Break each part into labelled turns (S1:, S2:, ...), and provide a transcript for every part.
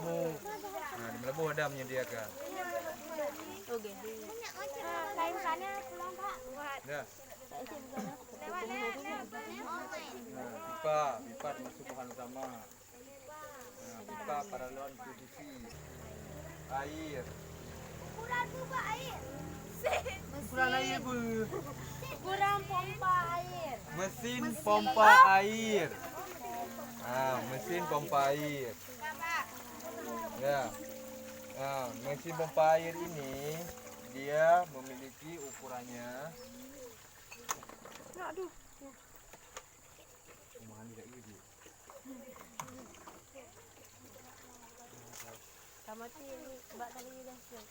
S1: Melebuk. Nah, di Melebuk ada menyediakan.
S2: Okey.
S3: Lain sana pulang Pak.
S1: Ya.
S3: Lewat
S1: Pipa termasuk bahan utama. Nah, pipa paralon PVC. Air.
S3: Kurang juga air.
S1: Kurang air apa?
S3: Kurang pompa air.
S1: Mesin pompa air. Mesin pompa air. Ya. Mesin pompa air ini dia memiliki ukurannya.
S3: Aduh. Kamu tu ni sebab tadi dah set.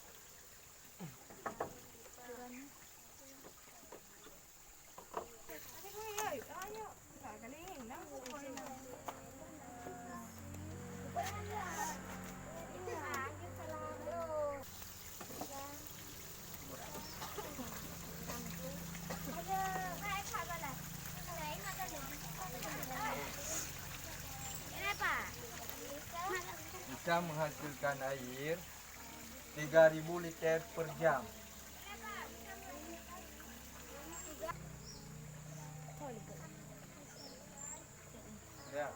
S1: Bisa menghasilkan air 3.000 liter per jam. Ya.